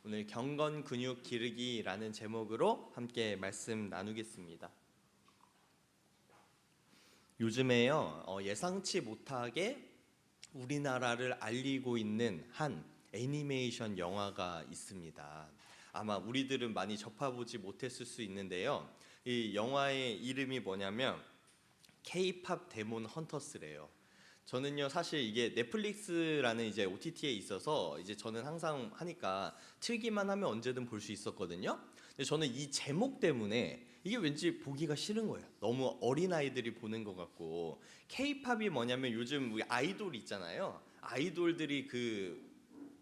오늘 경건 근육 기르기라는 제목으로 함께 말씀 나누겠습니다. 요즘에요 예상치 못하게 우리나라를 알리고 있는 한 애니메이션 영화가 있습니다. 아마 우리들은 많이 접해보지 못했을 수 있는데요. 이 영화의 이름이 뭐냐면 K-팝 데몬 헌터스래요. 저는요 사실 이게 넷플릭스라는 이제 OTT에 있어서 이제 저는 항상 하니까 틀기만 하면 언제든 볼 수 있었거든요. 근데 저는 이 제목 때문에 이게 왠지 보기가 싫은 거예요. 너무 어린아이들이 보는 것 같고. K-팝이 뭐냐면 요즘 우리 아이돌 있잖아요. 아이돌들이 그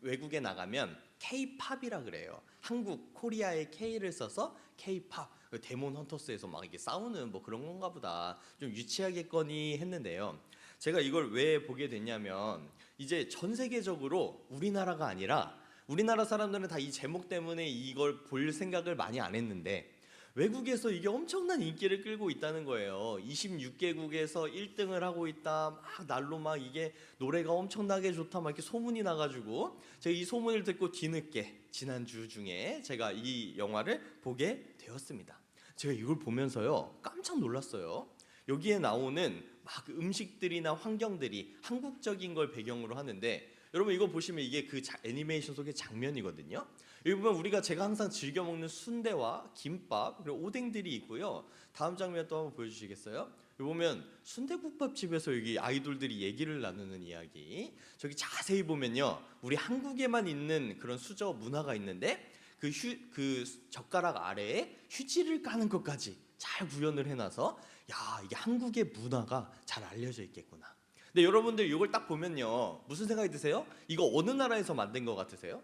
외국에 나가면 K-팝이라 그래요. 한국 코리아의 K를 써서 K-팝. 데몬 헌터스에서 막 이게 싸우는 뭐 그런 건가 보다. 좀 유치하겠거니 했는데요. 제가 이걸 왜 보게 됐냐면 이제 전 세계적으로 우리나라가 아니라 우리나라 사람들은 다 이 제목 때문에 이걸 볼 생각을 많이 안 했는데 외국에서 이게 엄청난 인기를 끌고 있다는 거예요. 26개국에서 1등을 하고 있다. 막 날로 막 이게 노래가 엄청나게 좋다 막 이렇게 소문이 나가지고 제가 이 소문을 듣고 뒤늦게 지난주 중에 제가 이 영화를 보게 되었습니다. 제가 이걸 보면서요 깜짝 놀랐어요. 여기에 나오는 막 음식들이나 환경들이 한국적인 걸 배경으로 하는데 여러분 이거 보시면 이게 그 애니메이션 속의 장면이거든요. 여기 보면 우리가 제가 항상 즐겨 먹는 순대와 김밥 그리고 오뎅들이 있고요. 다음 장면 또 한번 보여주시겠어요? 여기 보면 순대국밥집에서 여기 아이돌들이 얘기를 나누는 이야기. 저기 자세히 보면요 우리 한국에만 있는 그런 수저 문화가 있는데 그 젓가락 아래에 휴지를 까는 것까지 잘 구현을 해놔서 야 이게 한국의 문화가 잘 알려져 있겠구나. 근데 여러분들 이걸 딱 보면요 무슨 생각이 드세요? 이거 어느 나라에서 만든 것 같으세요?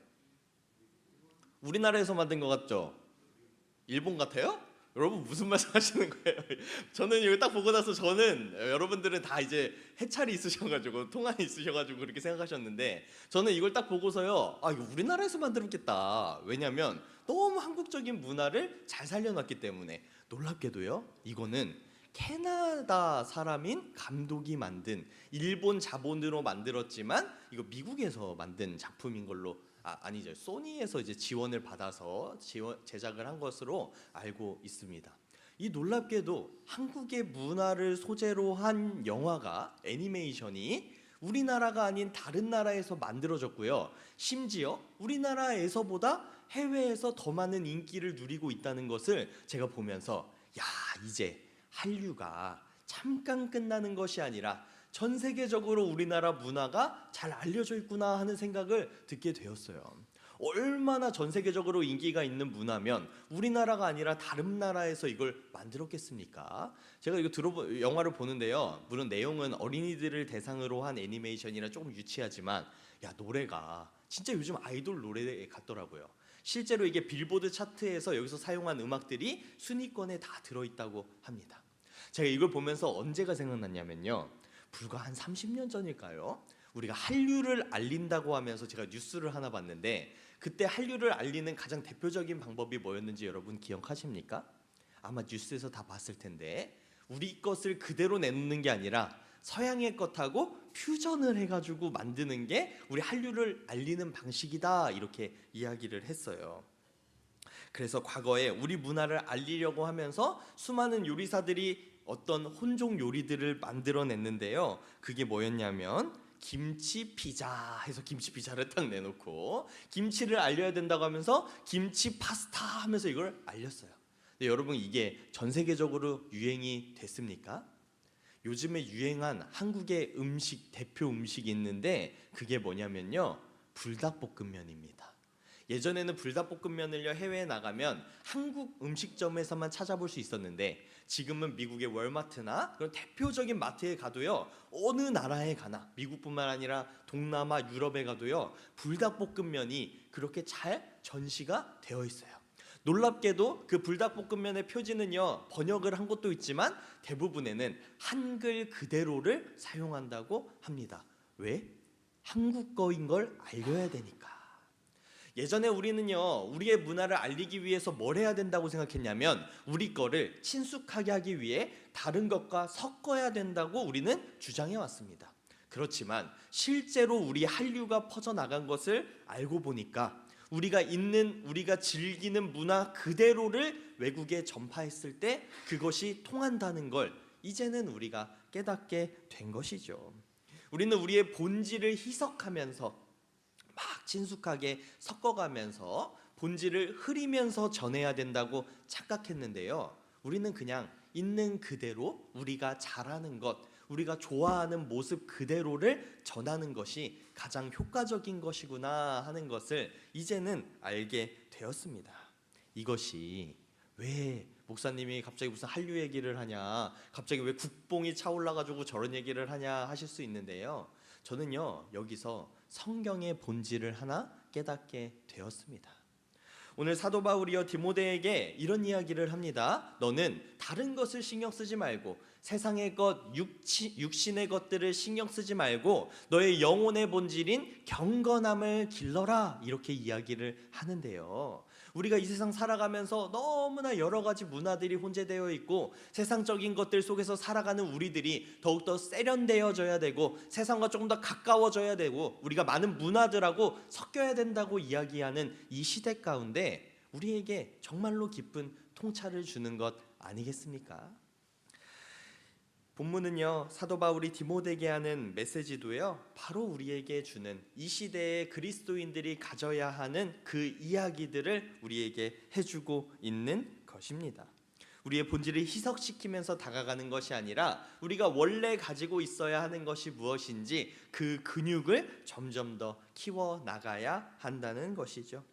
우리나라에서 만든 것 같죠? 일본 같아요? 여러분 무슨 말씀 하시는 거예요? 저는 이거 딱 보고 나서 저는 여러분들은 다 이제 해찰이 있으셔가지고 통한이 있으셔가지고 그렇게 생각하셨는데 저는 이걸 딱 보고서요 아 이거 우리나라에서 만들었겠다. 왜냐면 너무 한국적인 문화를 잘 살려놨기 때문에. 놀랍게도요 이거는 캐나다 사람인 감독이 만든 일본 자본으로 만들었지만 이거 미국에서 만든 작품인 걸로 아니죠. 소니에서 이제 지원을 받아서 제작을 한 것으로 알고 있습니다. 이 놀랍게도 한국의 문화를 소재로 한 영화가 애니메이션이 우리나라가 아닌 다른 나라에서 만들어졌고요. 심지어 우리나라에서보다 해외에서 더 많은 인기를 누리고 있다는 것을 제가 보면서 야 이제 한류가 잠깐 끝나는 것이 아니라 전 세계적으로 우리나라 문화가 잘 알려져 있구나 하는 생각을 듣게 되었어요. 얼마나 전 세계적으로 인기가 있는 문화면 우리나라가 아니라 다른 나라에서 이걸 만들었겠습니까? 제가 이거 영화를 보는데요. 물론 내용은 어린이들을 대상으로 한 애니메이션이라 조금 유치하지만 야 노래가 진짜 요즘 아이돌 노래 같더라고요. 실제로 이게 빌보드 차트에서 여기서 사용한 음악들이 순위권에 다 들어있다고 합니다. 제가 이걸 보면서 언제가 생각났냐면요. 불과 한 30년 전일까요? 우리가 한류를 알린다고 하면서 제가 뉴스를 하나 봤는데 그때 한류를 알리는 가장 대표적인 방법이 뭐였는지 여러분 기억하십니까? 아마 뉴스에서 다 봤을 텐데 우리 것을 그대로 내놓는 게 아니라 서양의 것하고 퓨전을 해가지고 만드는 게 우리 한류를 알리는 방식이다 이렇게 이야기를 했어요. 그래서 과거에 우리 문화를 알리려고 하면서 수많은 요리사들이 어떤 혼종 요리들을 만들어냈는데요. 그게 뭐였냐면 김치 피자 해서 김치 피자를 딱 내놓고 김치를 알려야 된다고 하면서 김치 파스타 하면서 이걸 알렸어요. 근데 여러분 이게 전 세계적으로 유행이 됐습니까? 요즘에 유행한 한국의 음식 대표 음식이 있는데 그게 뭐냐면요 불닭볶음면입니다. 예전에는 불닭볶음면을요 해외에 나가면 한국 음식점에서만 찾아볼 수 있었는데 지금은 미국의 월마트나 그런 대표적인 마트에 가도요 어느 나라에 가나 미국뿐만 아니라 동남아 유럽에 가도요 불닭볶음면이 그렇게 잘 전시가 되어 있어요. 놀랍게도 그 불닭볶음면의 표지는요 번역을 한 것도 있지만 대부분에는 한글 그대로를 사용한다고 합니다. 왜? 한국 거인 걸 알려야 되니까. 예전에 우리는요 우리의 문화를 알리기 위해서 뭘 해야 된다고 생각했냐면 우리 거를 친숙하게 하기 위해 다른 것과 섞어야 된다고 우리는 주장해 왔습니다. 그렇지만 실제로 우리 한류가 퍼져나간 것을 알고 보니까 우리가 즐기는 문화 그대로를 외국에 전파했을 때 그것이 통한다는 걸 이제는 우리가 깨닫게 된 것이죠. 우리는 우리의 본질을 희석하면서 막 친숙하게 섞어가면서 본질을 흐리면서 전해야 된다고 착각했는데요. 우리는 그냥 있는 그대로 우리가 잘하는 것, 우리가 좋아하는 모습 그대로를 전하는 것이 가장 효과적인 것이구나 하는 것을 이제는 알게 되었습니다. 이것이 왜 목사님이 갑자기 무슨 한류 얘기를 하냐, 갑자기 왜 국뽕이 차올라가지고 저런 얘기를 하냐 하실 수 있는데요. 저는요 여기서 성경의 본질을 하나 깨닫게 되었습니다. 오늘 사도 바울이요 디모데에게 이런 이야기를 합니다. 너는 다른 것을 신경 쓰지 말고 세상의 것, 육신의 것들을 신경 쓰지 말고 너의 영혼의 본질인 경건함을 길러라, 이렇게 이야기를 하는데요. 우리가 이 세상 살아가면서 너무나 여러 가지 문화들이 혼재되어 있고 세상적인 것들 속에서 살아가는 우리들이 더욱더 세련되어져야 되고 세상과 조금 더 가까워져야 되고 우리가 많은 문화들하고 섞여야 된다고 이야기하는 이 시대 가운데 우리에게 정말로 기쁜 통찰을 주는 것 아니겠습니까? 본문은요 사도 바울이 디모데에게 하는 메시지도요 바로 우리에게 주는 이 시대의 그리스도인들이 가져야 하는 그 이야기들을 우리에게 해주고 있는 것입니다. 우리의 본질을 희석시키면서 다가가는 것이 아니라 우리가 원래 가지고 있어야 하는 것이 무엇인지 그 근육을 점점 더 키워 나가야 한다는 것이죠.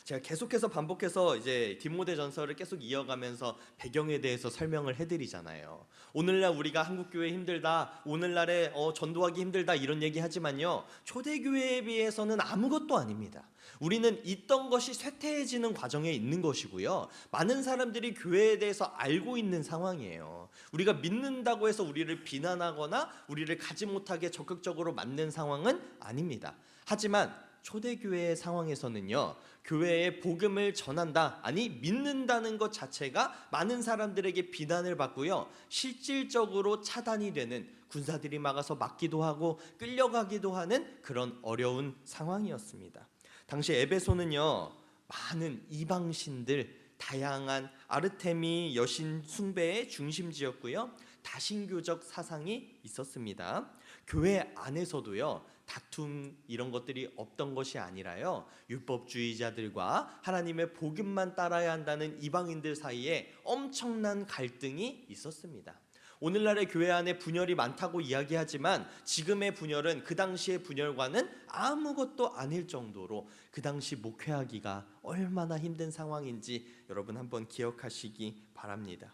제가 계속해서 반복해서 이제 디모데 전서를 계속 이어가면서 배경에 대해서 설명을 해드리잖아요. 오늘날 우리가 한국교회 힘들다, 오늘날에 전도하기 힘들다 이런 얘기 하지만요 초대교회에 비해서는 아무것도 아닙니다. 우리는 있던 것이 쇠퇴해지는 과정에 있는 것이고요 많은 사람들이 교회에 대해서 알고 있는 상황이에요. 우리가 믿는다고 해서 우리를 비난하거나 우리를 가지 못하게 적극적으로 만든 상황은 아닙니다. 하지만 초대교회의 상황에서는요 교회에 복음을 전한다, 아니 믿는다는 것 자체가 많은 사람들에게 비난을 받고요 실질적으로 차단이 되는, 군사들이 막아서 막기도 하고 끌려가기도 하는 그런 어려운 상황이었습니다. 당시 에베소는요 많은 이방신들, 다양한 아르테미 여신 숭배의 중심지였고요 다신교적 사상이 있었습니다. 교회 안에서도요 다툼 이런 것들이 없던 것이 아니라요 율법주의자들과 하나님의 복음만 따라야 한다는 이방인들 사이에 엄청난 갈등이 있었습니다. 오늘날의 교회 안에 분열이 많다고 이야기하지만 지금의 분열은 그 당시의 분열과는 아무것도 아닐 정도로 그 당시 목회하기가 얼마나 힘든 상황인지 여러분 한번 기억하시기 바랍니다.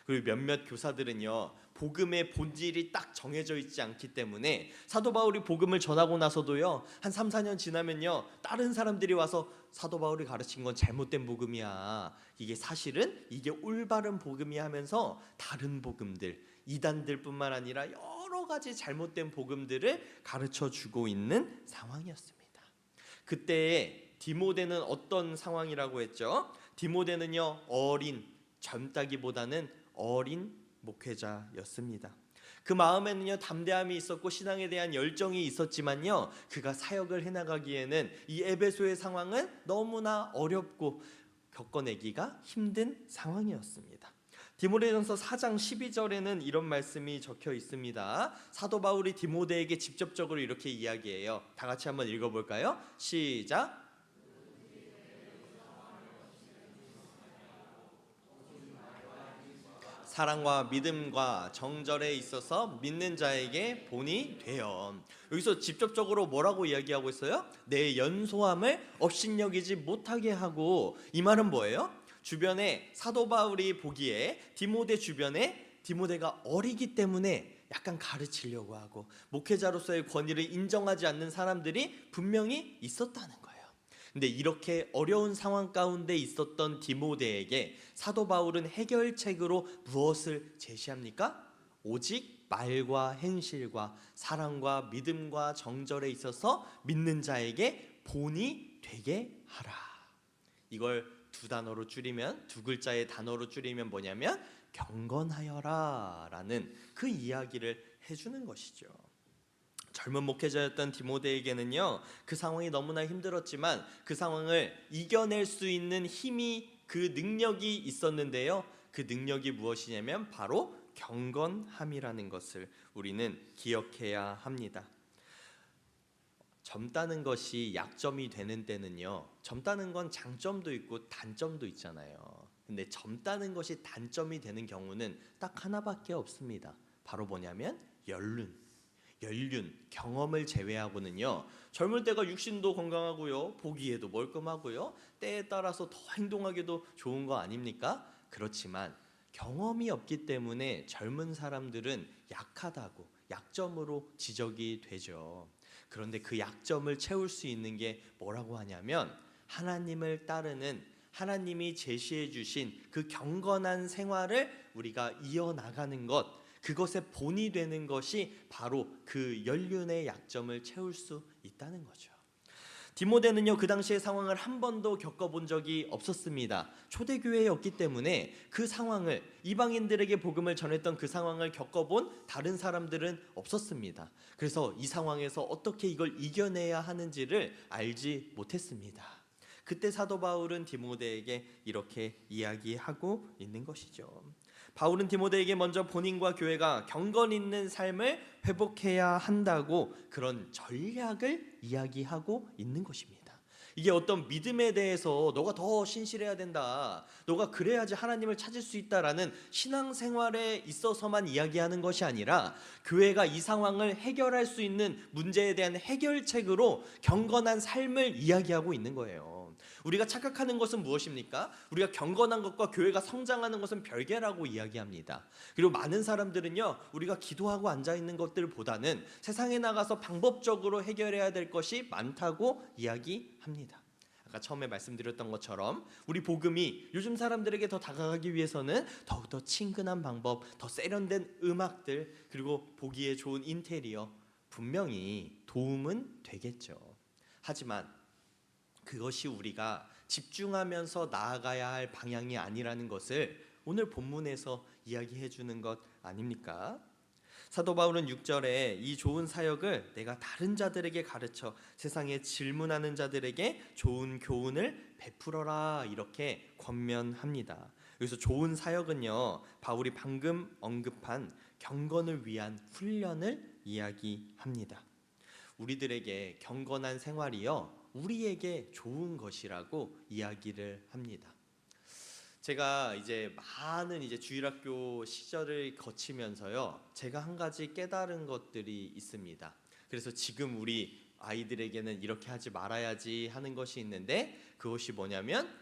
그리고 몇몇 교사들은요 복음의 본질이 딱 정해져 있지 않기 때문에 사도 바울이 복음을 전하고 나서도요 한 3, 4년 지나면요 다른 사람들이 와서 사도 바울이 가르친 건 잘못된 복음이야, 이게 사실은 이게 올바른 복음이야 하면서 다른 복음들, 이단들뿐만 아니라 여러 가지 잘못된 복음들을 가르쳐주고 있는 상황이었습니다. 그때의 디모데는 어떤 상황이라고 했죠? 디모데는요 젊다기보다는 어린 목회자였습니다. 그 마음에는요 담대함이 있었고 신앙에 대한 열정이 있었지만요 그가 사역을 해나가기에는 이 에베소의 상황은 너무나 어렵고 겪어내기가 힘든 상황이었습니다. 디모데전서 4장 12절에는 이런 말씀이 적혀 있습니다. 사도 바울이 디모데에게 직접적으로 이렇게 이야기해요. 다 같이 한번 읽어볼까요? 시작. 사랑과 믿음과 정절에 있어서 믿는 자에게 본이 되어. 여기서 직접적으로 뭐라고 이야기하고 있어요? 내 연소함을 업신여기지 못하게 하고, 이 말은 뭐예요? 주변에 사도 바울이 보기에 디모데 주변에 디모데가 어리기 때문에 약간 가르치려고 하고 목회자로서의 권위를 인정하지 않는 사람들이 분명히 있었다는 거예요. 근데 이렇게 어려운 상황 가운데 있었던 디모데에게 사도 바울은 해결책으로 무엇을 제시합니까? 오직 말과 행실과 사랑과 믿음과 정절에 있어서 믿는 자에게 본이 되게 하라. 이걸 두 글자의 단어로 줄이면 뭐냐면 경건하여라 라는 그 이야기를 해주는 것이죠. 젊은 목회자였던 디모데에게는요, 그 상황이 너무나 힘들었지만 그 상황을 이겨낼 수 있는 힘이, 그 능력이 있었는데요. 그 능력이 무엇이냐면 바로 경건함이라는 것을 우리는 기억해야 합니다. 젊다는 것이 약점이 되는 때는요, 젊다는 건 장점도 있고 단점도 있잖아요. 근데 젊다는 것이 단점이 되는 경우는 딱 하나밖에 없습니다. 바로 뭐냐면 연륜, 경험을 제외하고는요, 젊을 때가 육신도 건강하고요, 보기에도 멀끔하고요, 때에 따라서 더 행동하기도 좋은 거 아닙니까? 그렇지만 경험이 없기 때문에 젊은 사람들은 약하다고, 약점으로 지적이 되죠. 그런데 그 약점을 채울 수 있는 게 뭐라고 하냐면, 하나님을 따르는, 하나님이 제시해 주신 그 경건한 생활을 우리가 이어나가는 것, 그것의 본이 되는 것이 바로 그 연륜의 약점을 채울 수 있다는 거죠. 디모데는요, 그 당시의 상황을 한 번도 겪어본 적이 없었습니다. 초대교회였기 때문에 그 상황을, 이방인들에게 복음을 전했던 그 상황을 겪어본 다른 사람들은 없었습니다. 그래서 이 상황에서 어떻게 이걸 이겨내야 하는지를 알지 못했습니다. 그때 사도 바울은 디모데에게 이렇게 이야기하고 있는 것이죠. 바울은 디모데에게 먼저 본인과 교회가 경건 있는 삶을 회복해야 한다고 그런 전략을 이야기하고 있는 것입니다. 이게 어떤 믿음에 대해서 너가 더 신실해야 된다, 너가 그래야지 하나님을 찾을 수 있다라는 신앙생활에 있어서만 이야기하는 것이 아니라, 교회가 이 상황을 해결할 수 있는 문제에 대한 해결책으로 경건한 삶을 이야기하고 있는 거예요. 우리가 착각하는 것은 무엇입니까? 우리가 경건한 것과 교회가 성장하는 것은 별개라고 이야기합니다. 그리고 많은 사람들은요, 우리가 기도하고 앉아있는 것들보다는 세상에 나가서 방법적으로 해결해야 될 것이 많다고 이야기합니다. 아까 처음에 말씀드렸던 것처럼 우리 복음이 요즘 사람들에게 더 다가가기 위해서는 더욱더 친근한 방법, 더 세련된 음악들, 그리고 보기에 좋은 인테리어, 분명히 도움은 되겠죠. 하지만 그것이 우리가 집중하면서 나아가야 할 방향이 아니라는 것을 오늘 본문에서 이야기해 주는 것 아닙니까? 사도 바울은 6절에 이 좋은 사역을 내가 다른 자들에게 가르쳐 세상에 질문하는 자들에게 좋은 교훈을 베풀어라, 이렇게 권면합니다. 여기서 좋은 사역은요, 바울이 방금 언급한 경건을 위한 훈련을 이야기합니다. 우리들에게 경건한 생활이요, 우리에게 좋은 것이라고 이야기를 합니다. 제가 이제 많은 주일학교 시절을 거치면서요, 제가 한 가지 깨달은 것들이 있습니다. 그래서 지금 우리 아이들에게는 이렇게 하지 말아야지 하는 것이 있는데, 그것이 뭐냐면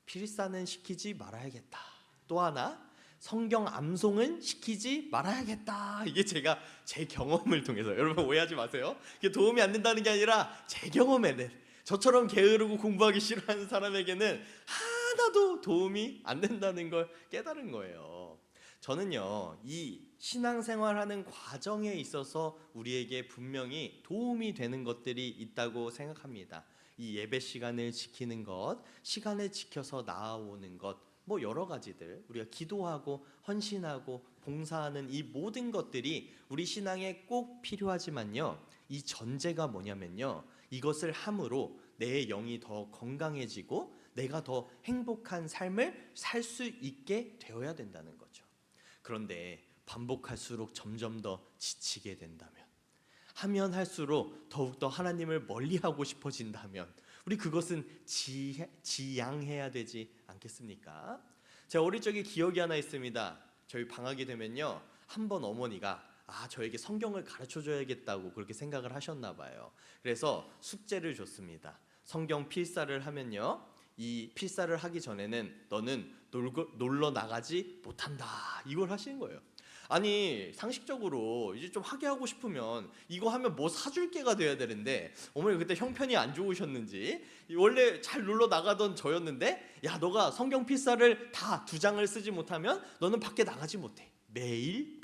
필사는 시키지 말아야겠다. 또 하나, 성경 암송은 시키지 말아야겠다. 이게 제가 제 경험을 통해서, 여러분 오해하지 마세요. 이게 도움이 안 된다는 게 아니라 제 경험에는, 저처럼 게으르고 공부하기 싫어하는 사람에게는 하나도 도움이 안 된다는 걸 깨달은 거예요. 저는요, 이 신앙생활하는 과정에 있어서 우리에게 분명히 도움이 되는 것들이 있다고 생각합니다. 이 예배 시간을 지키는 것, 시간을 지켜서 나아오는 것, 뭐 여러 가지들, 우리가 기도하고 헌신하고 봉사하는 이 모든 것들이 우리 신앙에 꼭 필요하지만요, 이 전제가 뭐냐면요, 이것을 함으로 내 영이 더 건강해지고 내가 더 행복한 삶을 살 수 있게 되어야 된다는 거죠. 그런데 반복할수록 점점 더 지치게 된다면, 하면 할수록 더욱더 하나님을 멀리하고 싶어진다면, 우리 그것은 지양해야 되지 않겠습니까? 제가 어릴 적에 기억이 하나 있습니다. 저희 방학이 되면요, 한 번 어머니가 저에게 성경을 가르쳐 줘야겠다고 그렇게 생각을 하셨나 봐요. 그래서 숙제를 줬습니다. 성경 필사를 하면요, 이 필사를 하기 전에는 너는 놀러 나가지 못한다, 이걸 하시는 거예요. 아니, 상식적으로 이제 좀 하게 하고 싶으면 이거 하면 뭐 사줄 게가 돼야 되는데, 어머니 그때 형편이 안 좋으셨는지 원래 잘 놀러 나가던 저였는데, 야, 너가 성경 필사를 다 2장을 쓰지 못하면 너는 밖에 나가지 못해. 매일.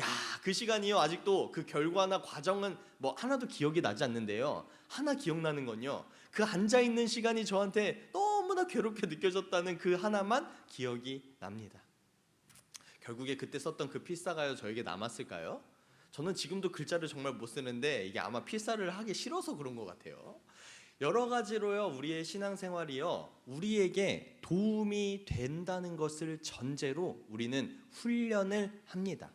야, 그 시간이요, 아직도 그 결과나 과정은 뭐 하나도 기억이 나지 않는데요, 하나 기억나는 건요, 그 앉아있는 시간이 저한테 너무나 괴롭게 느껴졌다는 그 하나만 기억이 납니다. 결국에 그때 썼던 그 필사가요 저에게 남았을까요? 저는 지금도 글자를 정말 못 쓰는데 이게 아마 필사를 하기 싫어서 그런 것 같아요. 여러 가지로요, 우리의 신앙생활이요, 우리에게 도움이 된다는 것을 전제로 우리는 훈련을 합니다.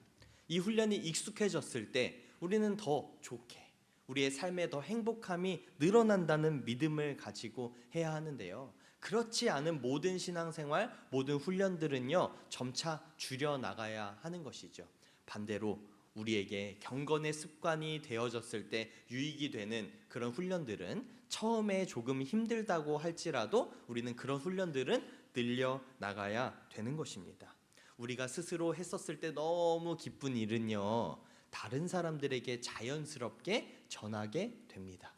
이 훈련이 익숙해졌을 때 우리는 더 좋게, 우리의 삶에 더 행복함이 늘어난다는 믿음을 가지고 해야 하는데요. 그렇지 않은 모든 신앙생활, 모든 훈련들은요, 점차 줄여나가야 하는 것이죠. 반대로 우리에게 경건의 습관이 되어졌을 때 유익이 되는 그런 훈련들은 처음에 조금 힘들다고 할지라도 우리는 그런 훈련들은 늘려나가야 되는 것입니다. 우리가 스스로 했었을 때 너무 기쁜 일은요, 다른 사람들에게 자연스럽게 전하게 됩니다.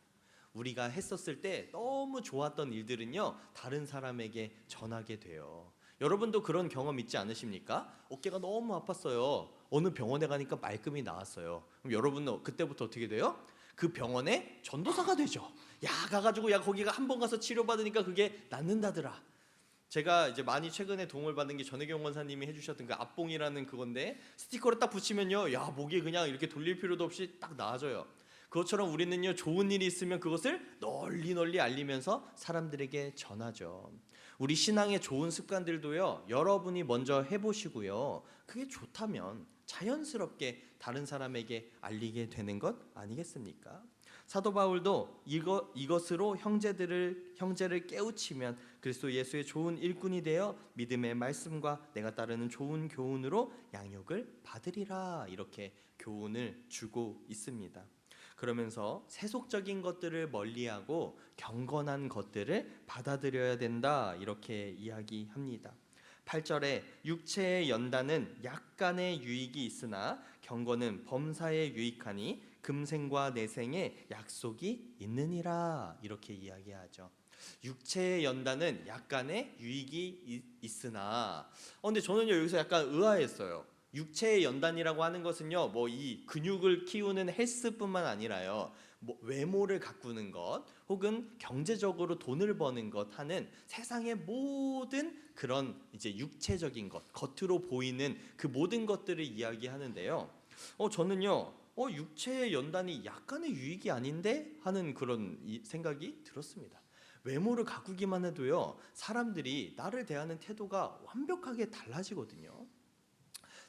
우리가 했었을 때 너무 좋았던 일들은요, 다른 사람에게 전하게 돼요. 여러분도 그런 경험 있지 않으십니까? 어깨가 너무 아팠어요. 어느 병원에 가니까 말끔히 나았어요. 그럼 여러분은 그때부터 어떻게 돼요? 그 병원에 전도사가 되죠. 야, 가가지고 야, 거기가 한 번 가서 치료받으니까 그게 낫는다더라. 제가 이제 많이 최근에 도움을 받은 게 전혜경 원사님이 해주셨던 그 앞봉이라는 그건데, 스티커를 딱 붙이면요, 야, 목이 그냥 이렇게 돌릴 필요도 없이 딱 나아져요. 그것처럼 우리는요, 좋은 일이 있으면 그것을 널리 널리 알리면서 사람들에게 전하죠. 우리 신앙의 좋은 습관들도요, 여러분이 먼저 해보시고요, 그게 좋다면 자연스럽게 다른 사람에게 알리게 되는 것 아니겠습니까? 사도 바울도 이것으로 형제를 깨우치면 그리스도 예수의 좋은 일꾼이 되어 믿음의 말씀과 내가 따르는 좋은 교훈으로 양육을 받으리라, 이렇게 교훈을 주고 있습니다. 그러면서 세속적인 것들을 멀리하고 경건한 것들을 받아들여야 된다, 이렇게 이야기합니다. 8절에 육체의 연단은 약간의 유익이 있으나 경건은 범사에 유익하니 금생과 내생에 약속이 있느니라, 이렇게 이야기하죠. 육체의 연단은 약간의 유익이 있으나, 근데 저는요, 여기서 약간 의아했어요. 육체의 연단이라고 하는 것은요, 뭐 이 근육을 키우는 헬스뿐만 아니라요, 뭐 외모를 가꾸는 것, 혹은 경제적으로 돈을 버는 것 하는 세상의 모든 그런 이제 육체적인 것, 겉으로 보이는 그 모든 것들을 이야기하는데요. 저는요, 육체의 연단이 약간의 유익이 아닌데 하는 그런 생각이 들었습니다. 외모를 가꾸기만 해도요, 사람들이 나를 대하는 태도가 완벽하게 달라지거든요.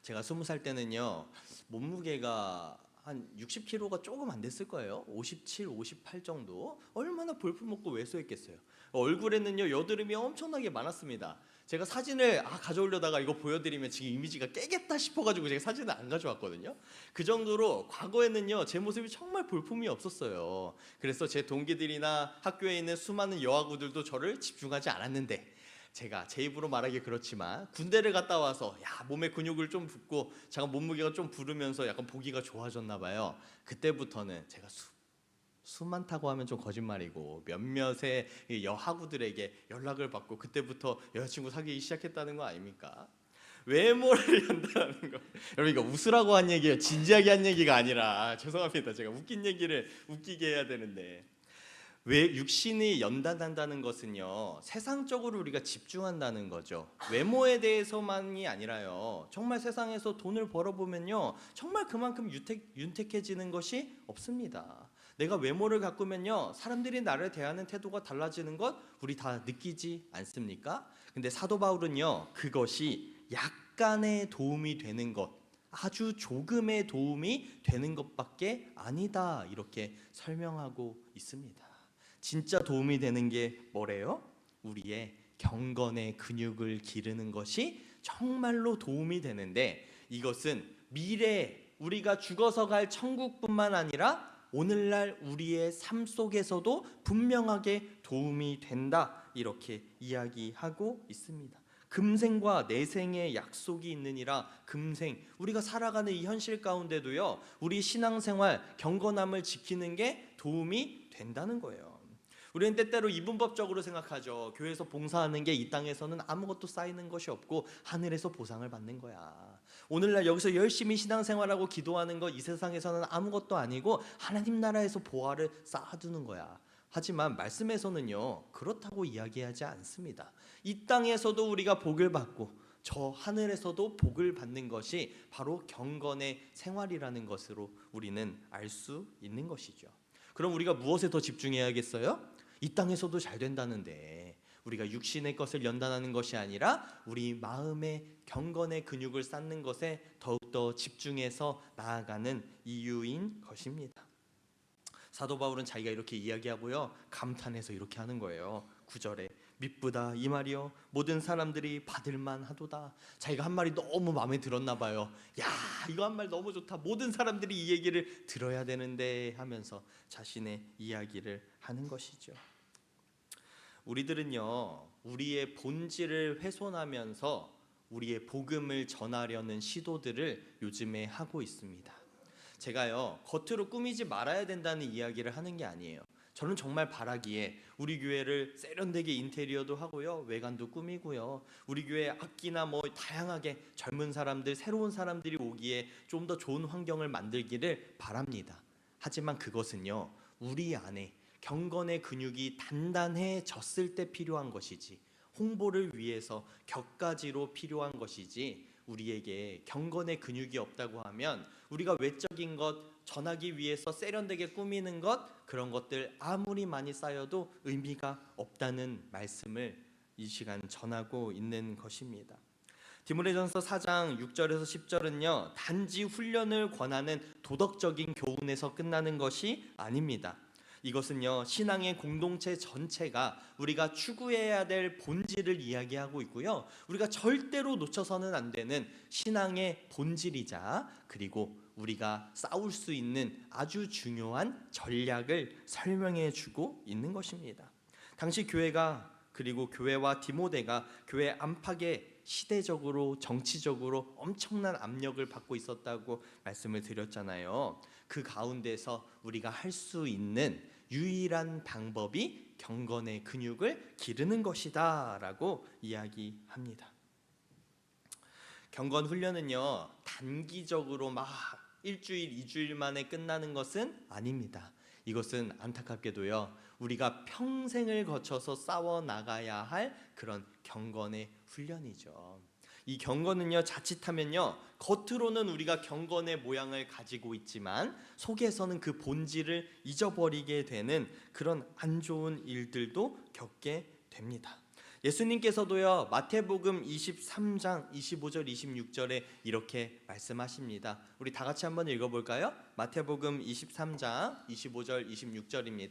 제가 20살 때는요, 몸무게가 한 60kg가 조금 안 됐을 거예요. 57, 58 정도. 얼마나 볼품없고 왜소했겠어요. 얼굴에는요, 여드름이 엄청나게 많았습니다. 제가 사진을 가져오려다가 이거 보여드리면 지금 이미지가 깨겠다 싶어가지고 제가 사진을 안 가져왔거든요. 그 정도로 과거에는요, 제 모습이 정말 볼품이 없었어요. 그래서 제 동기들이나 학교에 있는 수많은 여아구들도 저를 집중하지 않았는데, 제가 제 입으로 말하기 그렇지만 군대를 갔다 와서 몸에 근육을 좀 붙고 잠깐 몸무게가 좀 부르면서 약간 보기가 좋아졌나 봐요. 그때부터는 제가 수 많다고 하면 좀 거짓말이고 몇몇의 여하구들에게 연락을 받고 그때부터 여자친구 사귀기 시작했다는 거 아닙니까? 외모를 연다는 거. 여러분, 이거 웃으라고 한 얘기예요. 진지하게 한 얘기가 아니라. 죄송합니다. 제가 웃긴 얘기를 웃기게 해야 되는데, 왜 육신이 연단한다는 것은요, 세상적으로 우리가 집중한다는 거죠. 외모에 대해서만이 아니라요, 정말 세상에서 돈을 벌어보면요, 정말 그만큼 윤택해지는 것이 없습니다. 내가 외모를 가꾸면요, 사람들이 나를 대하는 태도가 달라지는 것 우리 다 느끼지 않습니까? 근데 사도 바울은요, 그것이 약간의 도움이 되는 것, 아주 조금의 도움이 되는 것밖에 아니다, 이렇게 설명하고 있습니다. 진짜 도움이 되는 게 뭐래요? 우리의 경건의 근육을 기르는 것이 정말로 도움이 되는데, 이것은 미래에 우리가 죽어서 갈 천국뿐만 아니라 오늘날 우리의 삶 속에서도 분명하게 도움이 된다, 이렇게 이야기하고 있습니다. 금생과 내생의 약속이 있느니라. 금생, 우리가 살아가는 이 현실 가운데도요, 우리 신앙생활 경건함을 지키는 게 도움이 된다는 거예요. 우리는 때때로 이분법적으로 생각하죠. 교회에서 봉사하는 게 이 땅에서는 아무것도 쌓이는 것이 없고 하늘에서 보상을 받는 거야. 오늘날 여기서 열심히 신앙생활하고 기도하는 것 이 세상에서는 아무것도 아니고 하나님 나라에서 보화를 쌓아두는 거야. 하지만 말씀에서는요, 그렇다고 이야기하지 않습니다. 이 땅에서도 우리가 복을 받고 저 하늘에서도 복을 받는 것이 바로 경건의 생활이라는 것으로 우리는 알 수 있는 것이죠. 그럼 우리가 무엇에 더 집중해야겠어요? 이 땅에서도 잘 된다는데 우리가 육신의 것을 연단하는 것이 아니라 우리 마음의 경건의 근육을 쌓는 것에 더욱더 집중해서 나아가는 이유인 것입니다. 사도 바울은 자기가 이렇게 이야기하고요, 감탄해서 이렇게 하는 거예요. 9절에 미쁘다 이 말이요 모든 사람들이 받을만 하도다. 자기가 한 말이 너무 마음에 들었나 봐요. 야, 이거 한 말 너무 좋다, 모든 사람들이 이 얘기를 들어야 되는데 하면서 자신의 이야기를 하는 것이죠. 우리들은요, 우리의 본질을 훼손하면서 우리의 복음을 전하려는 시도들을 요즘에 하고 있습니다. 제가요, 겉으로 꾸미지 말아야 된다는 이야기를 하는 게 아니에요. 저는 정말 바라기에 우리 교회를 세련되게 인테리어도 하고요, 외관도 꾸미고요, 우리 교회 악기나 뭐 다양하게 젊은 사람들, 새로운 사람들이 오기에 좀 더 좋은 환경을 만들기를 바랍니다. 하지만 그것은요, 우리 안에 경건의 근육이 단단해졌을 때 필요한 것이지, 홍보를 위해서 격가지로 필요한 것이지, 우리에게 경건의 근육이 없다고 하면 우리가 외적인 것 전하기 위해서 세련되게 꾸미는 것, 그런 것들 아무리 많이 쌓여도 의미가 없다는 말씀을 이 시간 전하고 있는 것입니다. 디모데전서 4장 6절에서 10절은요, 단지 훈련을 권하는 도덕적인 교훈에서 끝나는 것이 아닙니다. 이것은요, 신앙의 공동체 전체가 우리가 추구해야 될 본질을 이야기하고 있고요, 우리가 절대로 놓쳐서는 안 되는 신앙의 본질이자 그리고 우리가 싸울 수 있는 아주 중요한 전략을 설명해 주고 있는 것입니다. 당시 교회가, 그리고 교회와 디모데가 교회 안팎에 시대적으로 정치적으로 엄청난 압력을 받고 있었다고 말씀을 드렸잖아요. 그 가운데서 우리가 할 수 있는 유일한 방법이 경건의 근육을 기르는 것이다 라고 이야기합니다. 경건 훈련은요, 단기적으로 막 일주일, 2주일 만에 끝나는 것은 아닙니다. 이것은 안타깝게도요, 우리가 평생을 거쳐서 싸워 나가야 할 그런 경건의 훈련이죠. 이 경건은요, 자칫하면요, 겉으로는 우리가 경건의 모양을 가지고 있지만 속에서는 그 본질을 잊어버리게 되는 그런 안 좋은 일들도 겪게 됩니다. 예수님께서도요, 마태복음 23장 25절 26절에 이렇게 말씀하십니다. 우리 다 같이 한번 읽어볼까요? 마태복음 23장 25절 26절입니다.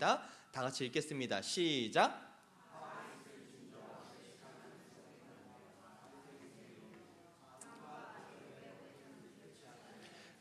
다 같이 읽겠습니다. 시작.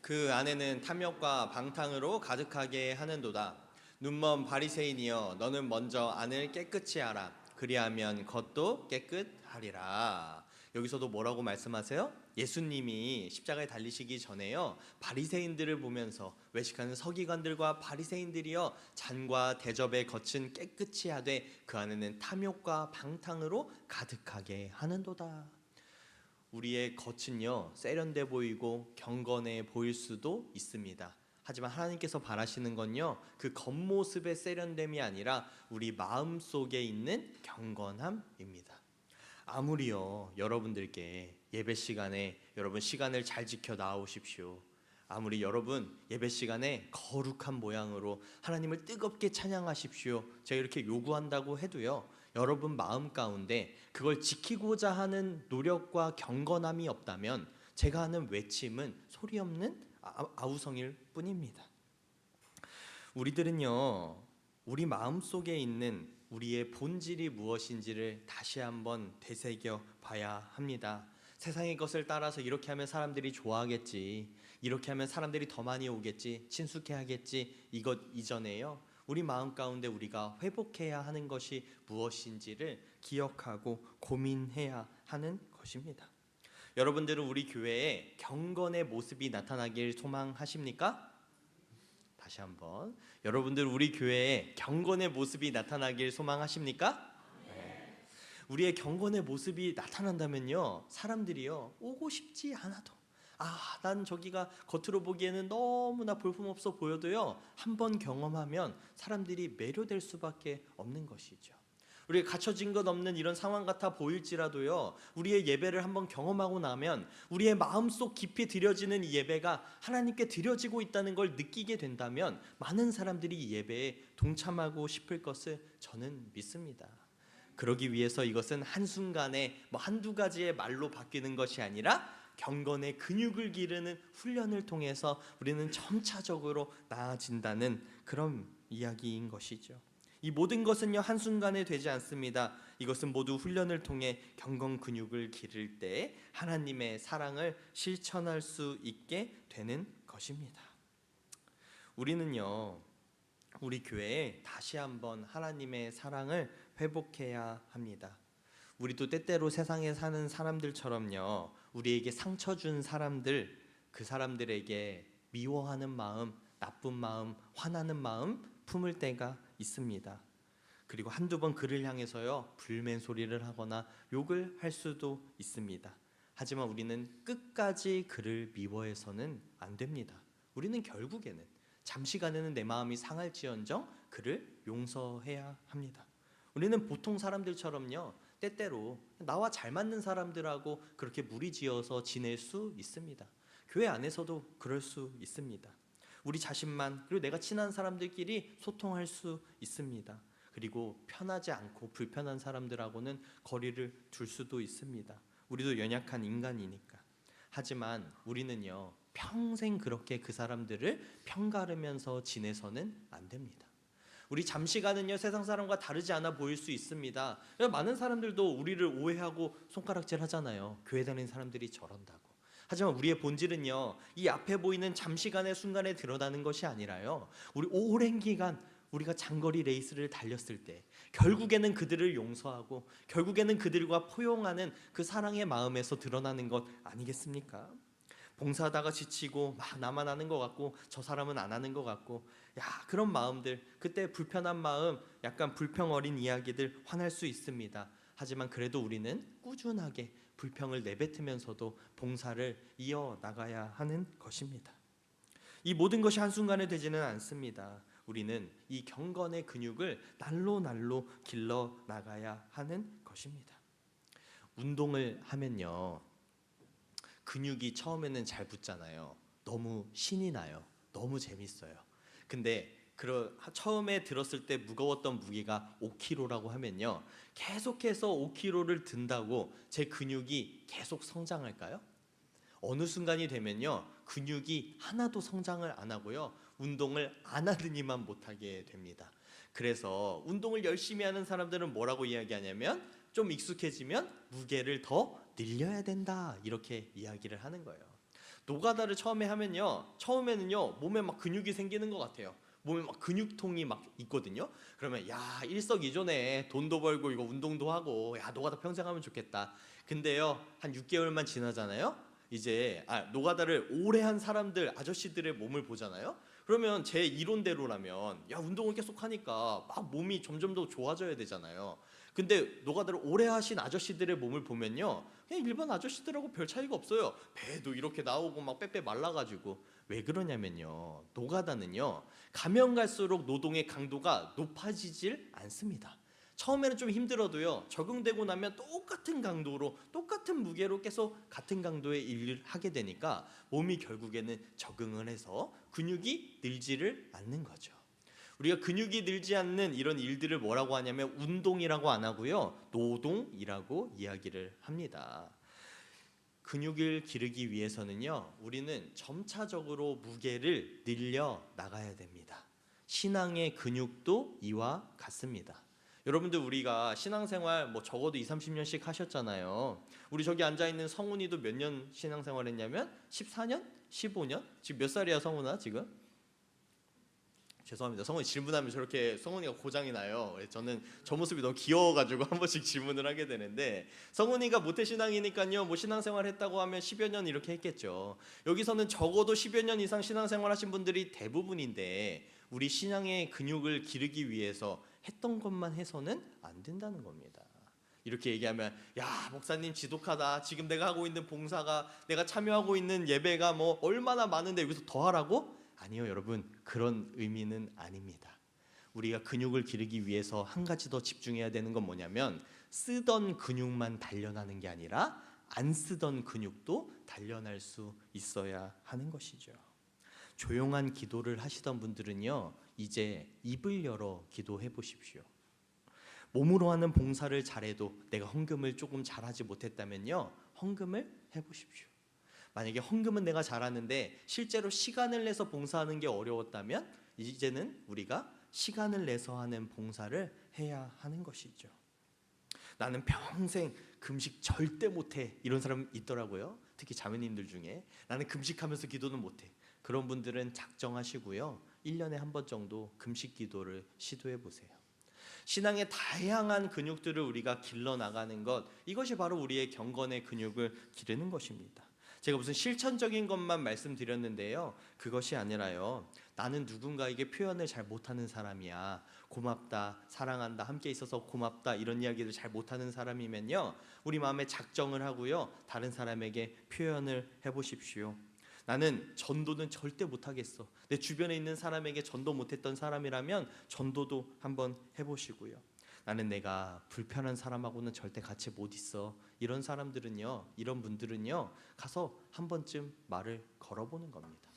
그 안에는 탐욕과 방탕으로 가득하게 하는도다. 눈먼 바리새인이여, 너는 먼저 안을 깨끗이 하라. 그리하면 겉도 깨끗하리라. 여기서도 뭐라고 말씀하세요? 예수님이 십자가에 달리시기 전에요, 바리새인들을 보면서 외식하는 서기관들과 바리새인들이여, 잔과 대접의 겉은 깨끗이 하되 그 안에는 탐욕과 방탕으로 가득하게 하는도다. 우리의 겉은요, 세련돼 보이고 경건해 보일 수도 있습니다. 하지만 하나님께서 바라시는 건요, 그 겉모습의 세련됨이 아니라 우리 마음 속에 있는 경건함입니다. 아무리요, 여러분들께 예배 시간에 여러분 시간을 잘 지켜 나오십시오, 아무리 여러분 예배 시간에 거룩한 모양으로 하나님을 뜨겁게 찬양하십시오, 제가 이렇게 요구한다고 해도요, 여러분 마음 가운데 그걸 지키고자 하는 노력과 경건함이 없다면 제가 하는 외침은 소리 없는 아우성일 뿐입니다. 우리들은요, 우리 마음 속에 있는 우리의 본질이 무엇인지를 다시 한번 되새겨 봐야 합니다. 세상의 것을 따라서 이렇게 하면 사람들이 좋아하겠지, 이렇게 하면 사람들이 더 많이 오겠지, 친숙해 하겠지, 이것 이전에요, 우리 마음 가운데 우리가 회복해야 하는 것이 무엇인지를 기억하고 고민해야 하는 것입니다. 여러분들은 우리 교회에 경건의 모습이 나타나길 소망하십니까? 다시 한번, 여러분들 우리 교회에 경건의 모습이 나타나길 소망하십니까? 네. 우리의 경건의 모습이 나타난다면요, 사람들이요, 오고 싶지 않아도, 난 저기가 겉으로 보기에는 너무나 볼품없어 보여도요, 한번 경험하면 사람들이 매료될 수밖에 없는 것이죠. 우리가 갖춰진 것 없는 이런 상황 같아 보일지라도요, 우리의 예배를 한번 경험하고 나면 우리의 마음속 깊이 드려지는 이 예배가 하나님께 드려지고 있다는 걸 느끼게 된다면 많은 사람들이 이 예배에 동참하고 싶을 것을 저는 믿습니다. 그러기 위해서 이것은 한순간에 한두 가지의 말로 바뀌는 것이 아니라 경건의 근육을 기르는 훈련을 통해서 우리는 점차적으로 나아진다는 그런 이야기인 것이죠. 이 모든 것은요, 한순간에 되지 않습니다. 이것은 모두 훈련을 통해 경건 근육을 기를 때 하나님의 사랑을 실천할 수 있게 되는 것입니다. 우리는요, 우리 교회에 다시 한번 하나님의 사랑을 회복해야 합니다. 우리도 때때로 세상에 사는 사람들처럼요, 우리에게 상처 준 사람들, 그 사람들에게 미워하는 마음, 나쁜 마음, 화나는 마음 품을 때가 있습니다. 그리고 한두 번 그를 향해서요, 불멘 소리를 하거나 욕을 할 수도 있습니다. 하지만 우리는 끝까지 그를 미워해서는 안 됩니다. 우리는 결국에는 잠시간에는 내 마음이 상할지언정 그를 용서해야 합니다. 우리는 보통 사람들처럼요, 때때로 나와 잘 맞는 사람들하고 그렇게 무리지어서 지낼 수 있습니다. 교회 안에서도 그럴 수 있습니다. 우리 자신만, 그리고 내가 친한 사람들끼리 소통할 수 있습니다. 그리고 편하지 않고 불편한 사람들하고는 거리를 둘 수도 있습니다. 우리도 연약한 인간이니까. 하지만 우리는요, 평생 그렇게 그 사람들을 편가르면서 지내서는 안 됩니다. 우리 잠시간은요, 세상 사람과 다르지 않아 보일 수 있습니다. 많은 사람들도 우리를 오해하고 손가락질 하잖아요. 교회 다니는 사람들이 저런다고. 하지만 우리의 본질은요, 이 앞에 보이는 잠시간의 순간에 드러나는 것이 아니라요, 우리 오랜 기간 우리가 장거리 레이스를 달렸을 때 결국에는 그들을 용서하고 결국에는 그들과 포용하는 그 사랑의 마음에서 드러나는 것 아니겠습니까? 봉사하다가 지치고 막 나만 하는 것 같고 저 사람은 안 하는 것 같고, 그런 마음들, 그때 불편한 마음, 약간 불평 어린 이야기들 화날 수 있습니다. 하지만 그래도 우리는 꾸준하게 불평을 내뱉으면서도 봉사를 이어나가야 하는 것입니다. 이 모든 것이 한순간에 되지는 않습니다. 우리는 이 경건의 근육을 날로 길러 나가야 하는 것입니다. 운동을 하면요, 근육이 처음에는 잘 붙잖아요. 너무 신이 나요. 너무 재밌어요. 근데 처음에 들었을 때 무거웠던 무게가 5kg라고 하면요, 계속해서 5kg를 든다고 제 근육이 계속 성장할까요? 어느 순간이 되면요, 근육이 하나도 성장을 안 하고요, 운동을 안 하더니만 못하게 됩니다. 그래서 운동을 열심히 하는 사람들은 뭐라고 이야기하냐면, 좀 익숙해지면 무게를 더 늘려야 된다, 이렇게 이야기를 하는 거예요. 노가다를 처음에 하면요, 처음에는요 몸에 막 근육이 생기는 것 같아요. 몸에 막 근육통이 막 있거든요. 그러면 일석이조네, 돈도 벌고 이거 운동도 하고, 노가다 평생 하면 좋겠다. 근데요, 한 6개월만 지나잖아요. 이제 노가다를 오래 한 사람들, 아저씨들의 몸을 보잖아요. 그러면 제 이론대로라면 운동을 계속 하니까 막 몸이 점점 더 좋아져야 되잖아요. 근데 노가다를 오래 하신 아저씨들의 몸을 보면요, 그냥 일반 아저씨들하고 별 차이가 없어요. 배도 이렇게 나오고 막 빼빼 말라가지고. 왜 그러냐면요, 노가다는요, 가면 갈수록 노동의 강도가 높아지질 않습니다. 처음에는 좀 힘들어도요, 적응되고 나면 똑같은 강도로, 똑같은 무게로 계속 같은 강도의 일을 하게 되니까 몸이 결국에는 적응을 해서 근육이 늘지를 않는 거죠. 우리가 근육이 늘지 않는 이런 일들을 뭐라고 하냐면 운동이라고 안 하고요, 노동이라고 이야기를 합니다. 근육을 기르기 위해서는요, 우리는 점차적으로 무게를 늘려 나가야 됩니다. 신앙의 근육도 이와 같습니다. 여러분들, 우리가 신앙생활 적어도 20-30년씩 하셨잖아요. 우리 저기 앉아있는 성훈이도 몇 년 신앙생활 했냐면 14년? 15년? 지금 몇 살이야 성훈아 지금? 죄송합니다. 성훈이 질문하면 저렇게 성훈이가 고장이 나요. 저는 저 모습이 너무 귀여워가지고 한 번씩 질문을 하게 되는데, 성훈이가 모태신앙이니까요, 신앙생활 했다고 하면 10여 년 이렇게 했겠죠. 여기서는 적어도 10여 년 이상 신앙생활 하신 분들이 대부분인데, 우리 신앙의 근육을 기르기 위해서 했던 것만 해서는 안 된다는 겁니다. 이렇게 얘기하면 목사님 지독하다, 지금 내가 하고 있는 봉사가, 내가 참여하고 있는 예배가 얼마나 많은데 여기서 더 하라고? 아니요 여러분, 그런 의미는 아닙니다. 우리가 근육을 기르기 위해서 한 가지 더 집중해야 되는 건 뭐냐면 쓰던 근육만 단련하는 게 아니라 안 쓰던 근육도 단련할 수 있어야 하는 것이죠. 조용한 기도를 하시던 분들은요, 이제 입을 열어 기도해 보십시오. 몸으로 하는 봉사를 잘해도 내가 헌금을 조금 잘하지 못했다면요, 헌금을 해보십시오. 만약에 헌금은 내가 잘하는데 실제로 시간을 내서 봉사하는 게 어려웠다면 이제는 우리가 시간을 내서 하는 봉사를 해야 하는 것이죠. 나는 평생 금식 절대 못해, 이런 사람 있더라고요. 특히 자매님들 중에 나는 금식하면서 기도는 못해. 그런 분들은 작정하시고요, 1년에 한 번 정도 금식 기도를 시도해 보세요. 신앙의 다양한 근육들을 우리가 길러 나가는 것, 이것이 바로 우리의 경건의 근육을 기르는 것입니다. 제가 무슨 실천적인 것만 말씀드렸는데요, 그것이 아니라요, 나는 누군가에게 표현을 잘 못하는 사람이야, 고맙다, 사랑한다, 함께 있어서 고맙다, 이런 이야기를 잘 못하는 사람이면요, 우리 마음에 작정을 하고요, 다른 사람에게 표현을 해보십시오. 나는 전도는 절대 못하겠어. 내 주변에 있는 사람에게 전도 못했던 사람이라면 전도도 한번 해보시고요. 나는 내가 불편한 사람하고는 절대 같이 못 있어. 이런 사람들은요, 이런 분들은요, 가서 한 번쯤 말을 걸어보는 겁니다.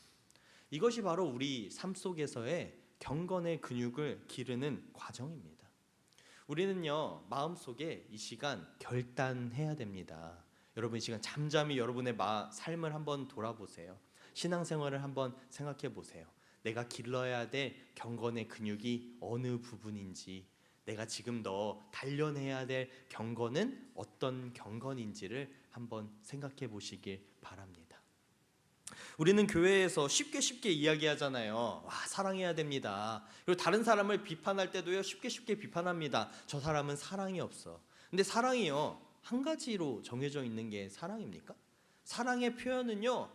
이것이 바로 우리 삶 속에서의 경건의 근육을 기르는 과정입니다. 우리는요, 마음속에 이 시간 결단해야 됩니다. 여러분, 이 시간 잠잠히 여러분의 삶을 한번 돌아보세요. 신앙생활을 한번 생각해 보세요. 내가 길러야 될 경건의 근육이 어느 부분인지, 내가 지금 더 단련해야 될 경건은 어떤 경건인지를 한번 생각해 보시길 바랍니다. 우리는 교회에서 쉽게 이야기하잖아요. 와, 사랑해야 됩니다. 그리고 다른 사람을 비판할 때도요, 쉽게 비판합니다. 저 사람은 사랑이 없어. 근데 사랑이요, 한 가지로 정해져 있는 게 사랑입니까? 사랑의 표현은요,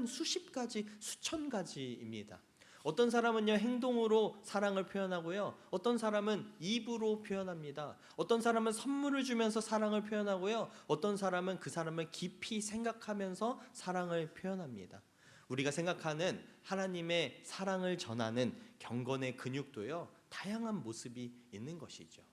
수십 가지, 수천 가지입니다. 어떤 사람은요, 행동으로 사랑을 표현하고요, 어떤 사람은 입으로 표현합니다. 어떤 사람은 선물을 주면서 사랑을 표현하고요, 어떤 사람은 그 사람을 깊이 생각하면서 사랑을 표현합니다. 우리가 생각하는 하나님의 사랑을 전하는 경건의 근육도요, 다양한 모습이 있는 것이죠.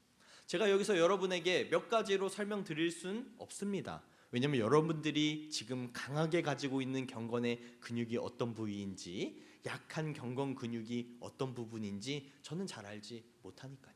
제가 여기서 여러분에게 몇 가지로 설명드릴 수는 없습니다. 왜냐하면 여러분들이 지금 강하게 가지고 있는 경건의 근육이 어떤 부위인지, 약한 경건 근육이 어떤 부분인지 저는 잘 알지 못하니까요.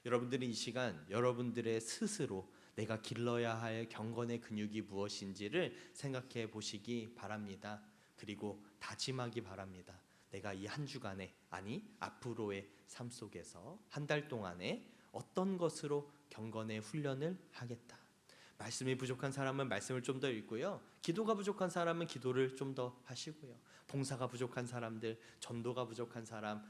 여러분들은 이 시간 여러분들의 스스로 내가 길러야 할 경건의 근육이 무엇인지를 생각해 보시기 바랍니다. 그리고 다짐하기 바랍니다. 내가 이 한 주간에, 아니 앞으로의 삶 속에서 한 달 동안에 어떤 것으로 경건의 훈련을 하겠다. 말씀이 부족한 사람은 말씀을 좀 더 읽고요, 기도가 부족한 사람은 기도를 좀 더 하시고요, 봉사가 부족한 사람들, 전도가 부족한 사람,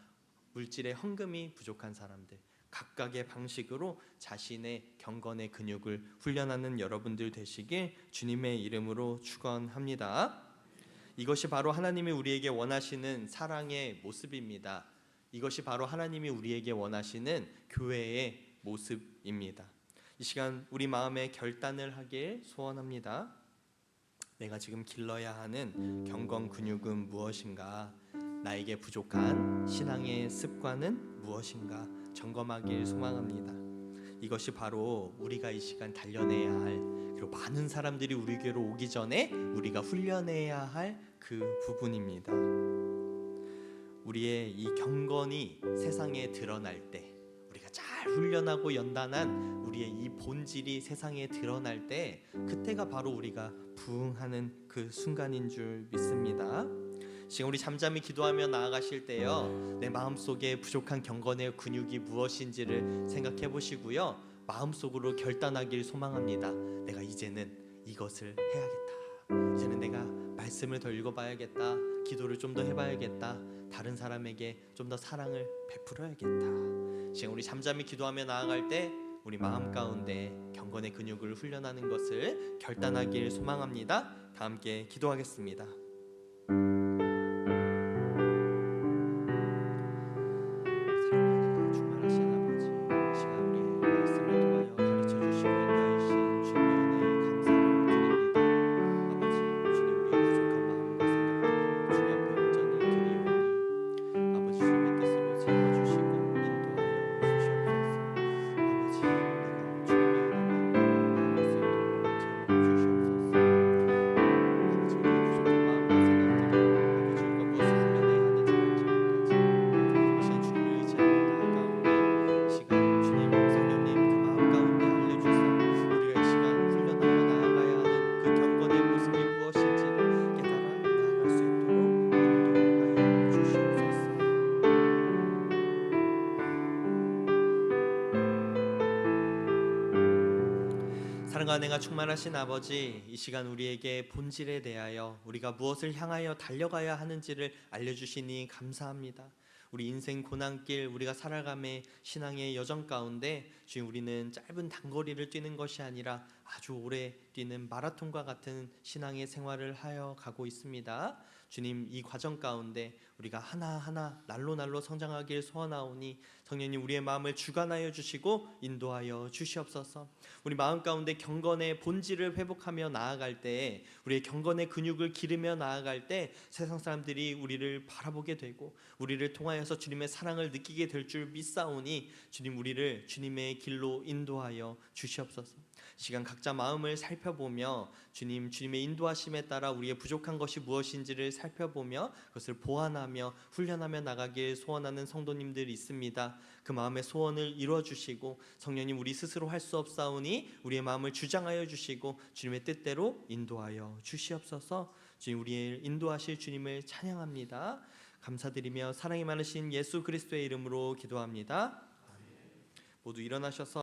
물질의 헌금이 부족한 사람들, 각각의 방식으로 자신의 경건의 근육을 훈련하는 여러분들 되시길 주님의 이름으로 축원합니다. 이것이 바로 하나님이 우리에게 원하시는 사랑의 모습입니다. 이것이 바로 하나님이 우리에게 원하시는 교회의 모습입니다. 이 시간 우리 마음에 결단을 하길 소원합니다. 내가 지금 길러야 하는 경건 근육은 무엇인가? 나에게 부족한 신앙의 습관은 무엇인가? 점검하길 소망합니다. 이것이 바로 우리가 이 시간 단련해야 할, 그리고 많은 사람들이 우리 교회로 오기 전에 우리가 훈련해야 할 그 부분입니다. 우리의 이 경건이 세상에 드러날 때, 우리가 잘 훈련하고 연단한 우리의 이 본질이 세상에 드러날 때, 그때가 바로 우리가 부흥하는 그 순간인 줄 믿습니다. 지금 우리 잠잠히 기도하며 나아가실 때요, 내 마음속에 부족한 경건의 근육이 무엇인지를 생각해 보시고요, 마음속으로 결단하길 소망합니다. 내가 이제는 이것을 해야겠다. 이제는 내가 말씀을 더 읽어봐야겠다. 기도를 좀 더 해봐야겠다. 다른 사람에게 좀 더 사랑을 베풀어야겠다. 지금 우리 잠잠히 기도하며 나아갈 때 우리 마음 가운데 경건의 근육을 훈련하는 것을 결단하길 소망합니다. 다 함께 기도하겠습니다. 사랑과 은혜가 충만하신 아버지, 이 시간 우리에게 본질에 대하여 우리가 무엇을 향하여 달려가야 하는지를 알려주시니 감사합니다. 우리 인생 고난길, 우리가 살아감의 신앙의 여정 가운데 주님, 우리는 짧은 단거리를 뛰는 것이 아니라 아주 오래 뛰는 마라톤과 같은 신앙의 생활을 하여 가고 있습니다. 주님, 이 과정 가운데 우리가 하나하나 날로 성장하길 소원하오니 성령님, 우리의 마음을 주관하여 주시고 인도하여 주시옵소서. 우리 마음 가운데 경건의 본질을 회복하며 나아갈 때에, 우리의 경건의 근육을 기르며 나아갈 때 세상 사람들이 우리를 바라보게 되고 우리를 통하여서 주님의 사랑을 느끼게 될 줄 믿사오니 주님, 우리를 주님의 길로 인도하여 주시옵소서. 시간 각자 마음을 살펴보며 주님의 인도하심에 따라 우리의 부족한 것이 무엇인지를 살펴보며 그것을 보완하며 훈련하며 나가길 소원하는 성도님들이 있습니다. 그 마음의 소원을 이루어주시고 성령님, 우리 스스로 할 수 없사오니 우리의 마음을 주장하여 주시고 주님의 뜻대로 인도하여 주시옵소서. 주님, 우리의 인도하실 주님을 찬양합니다. 감사드리며 사랑이 많으신 예수 그리스도의 이름으로 기도합니다. 모두 일어나셔서